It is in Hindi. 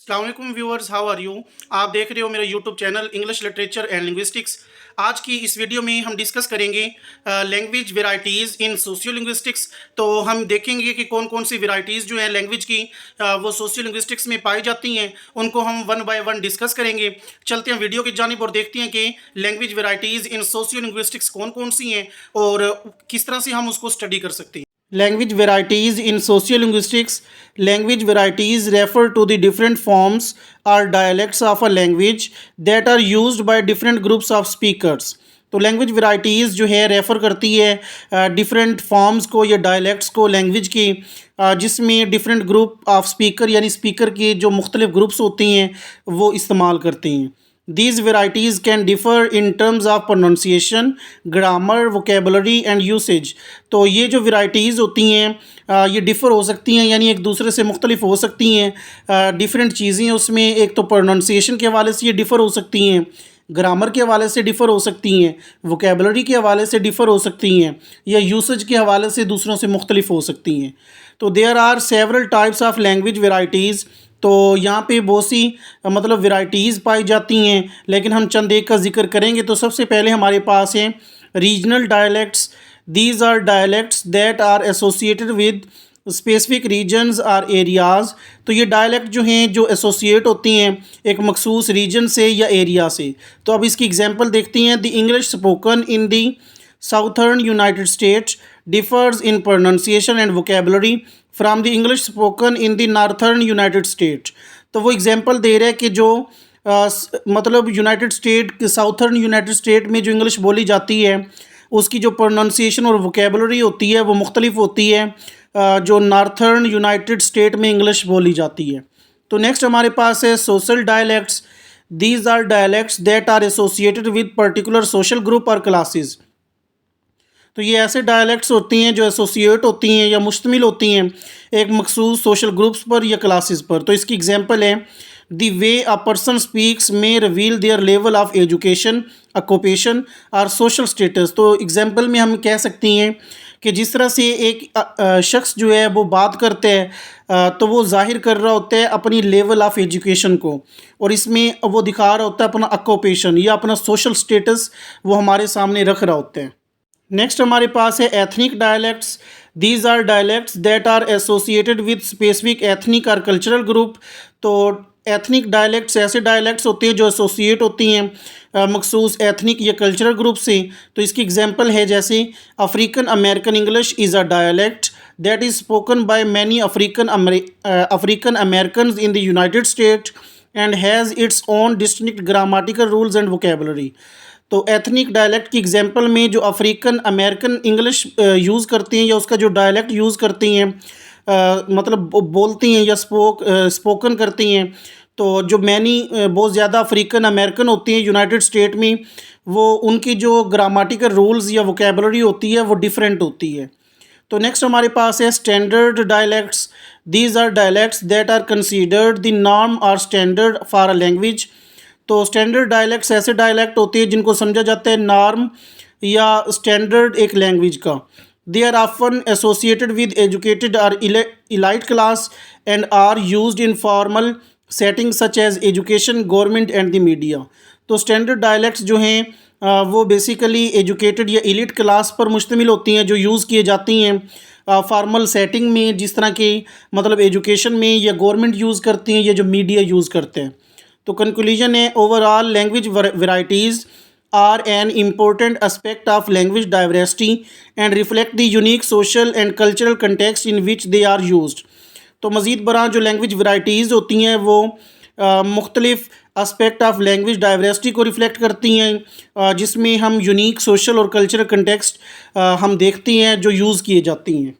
अस्सलाम वालेकुम व्यूअर्स, हाउ आर यू। आप देख रहे हो मेरा YouTube channel English literature and linguistics. आज की इस वीडियो में हम डिस्कस करेंगे लैंग्वेज वेराइटीज़ इन सोशियो लिंग्विस्टिक्स। तो हम देखेंगे कि कौन कौन सी वेराइटीज़ जो हैं लैंग्वेज की वो सोशियो लिंग्विस्टिक्स में पाई जाती हैं, उनको हम वन बाय वन डिस्कस करेंगे। चलते हैं वीडियो की जानिब और देखते हैं कि लैंग्वेज वेराइटीज़ इन सोशियो लिंग्विस्टिक्स कौन कौन सी हैं और किस तरह से हम उसको स्टडी कर सकते हैं। Language varieties in sociolinguistics. Language varieties refer to the different forms or dialects of a language that are used by different groups of speakers. तो लैंग्वेज वेराइटीज़ जो है रेफ़र करती है डिफरेंट फॉर्म्स को या डायलेक्ट्स को लैंग्वेज की, जिसमें डिफरेंट ग्रुप ऑफ स्पीकर यानी स्पीकर के जो मुख्तलिफ ग्रुप्स होती हैं वो इस्तेमाल करती हैं। These varieties can differ in terms of pronunciation, grammar, vocabulary and usage. तो ये जो varieties होती हैं ये डिफ़र हो सकती हैं, यानी एक दूसरे से मुख्तलिफ हो सकती हैं। डिफरेंट चीज़ें उसमें, एक तो प्रोनाउंसिएशन के हवाले से ये डिफ़र हो सकती हैं, ग्रामर के हवाले से डिफ़र हो सकती हैं, वोकेबलरी के हवाले से डिफ़र हो सकती हैं, या यूसेज के हवाले से दूसरों से मुख्तलिफ हो सकती हैं। तो there are several types of language varieties. तो यहाँ पे बहुत सी मतलब वेराइटीज़ पाई जाती हैं, लेकिन हम चंद एक का जिक्र करेंगे। तो सबसे पहले हमारे पास हैं regional dialects. These are dialects that are associated with specific regions or areas. तो ये डायलेक्ट जो हैं जो एसोसिएट होती हैं एक मखसूस रीजन से या एरिया से। तो अब इसकी एग्जांपल देखते हैं। The English spoken in the southern United states differs in pronunciation and vocabulary from the English spoken in the northern United States. तो वो एग्जांपल दे रहा है कि जो मतलब United state, southern United state में जो इंग्लिश बोली जाती है उसकी जो प्रोनाउंसिएशन और वोकेबलरी होती है वो मुख्तलिफ होती है जो नॉर्थर्न यूनाइटेड स्टेट में इंग्लिश बोली जाती है। तो नेक्स्ट हमारे पास है social dialects. These are dialects that are associated with particular social group और क्लासेस। तो ये ऐसे डायलेक्ट्स होती हैं जो एसोसिएट होती हैं या मुश्तमिल होती हैं एक मखसूस सोशल ग्रुप्स पर या क्लासेस पर। तो इसकी एग्जांपल है the way a person speaks may reveal their level of education, occupation और सोशल स्टेटस। तो एग्जांपल में हम कह सकती हैं कि जिस तरह से एक शख्स जो है वो बात करते हैं तो वो जाहिर कर रहा होता है अपनी लेवल ऑफ एजुकेशन को, और इसमें वो दिखा रहा होता है अपना ऑक्यूपेशन या अपना सोशल स्टेटस वो हमारे सामने रख रहा होता है। नेक्स्ट हमारे पास है ethnic dialects. These are dialects that are associated with specific ethnic और कल्चरल ग्रुप। तो एथनिक डायलेक्ट्स ऐसे डायलेक्ट्स होते हैं जो एसोसिएट होती हैं मखसूस एथनिक या कल्चरल ग्रुप से। तो इसकी एग्जांपल है जैसे African American English is a dialect that is spoken by many African American in the United state and has its own distinct grammatical rules and vocabulary. तो एथनिक डायलेक्ट की एग्जांपल में जो अफ्रीकन अमेरिकन इंग्लिश यूज़ करती हैं या उसका जो डायलेक्ट यूज़ करती हैं मतलब बोलती हैं या स्पोकन करती हैं, तो जो मैनी बहुत ज़्यादा अफ्रीकन अमेरिकन होती हैं यूनाइटेड स्टेट में, वो उनकी जो ग्रामेटिकल रूल्स या वोकेबलरी होती है वो डिफरेंट होती है। तो नेक्स्ट हमारे पास है standard dialects. These are dialects that are considered the norm और स्टैंडर्ड फॉर अ लैंग्वेज। तो स्टैंडर्ड डायलेक्ट्स ऐसे डायलेक्ट होते हैं जिनको समझा जाता है नॉर्म या स्टैंडर्ड एक लैंग्वेज का। They are often associated with educated और elite class and are used in formal setting such as education, government and the media. तो स्टैंडर्ड डायलेक्ट्स जो हैं वो बेसिकली एजुकेटेड या इलिट क्लास पर मुश्तमिल होती हैं जो यूज़ किए जाती हैं फॉर्मल सेटिंग में, जिस तरह की मतलब एजुकेशन में, या गवर्नमेंट यूज़ करती हैं या जो मीडिया यूज़ करते हैं। तो कंक्लूजन है overall language varieties are an important aspect of language diversity and reflect the unique social and cultural context in which they are used. तो मज़ीद बरां जो लैंग्वेज वेराइटीज़ होती हैं वो मुख्तलिफ एस्पेक्ट ऑफ लैंग्वेज डाइवर्सिटी को रिफ्लेक्ट करती हैं जिसमें हम यूनिक सोशल और कल्चरल कंटेक्स्ट हम देखते हैं जो यूज़ किए जाती हैं।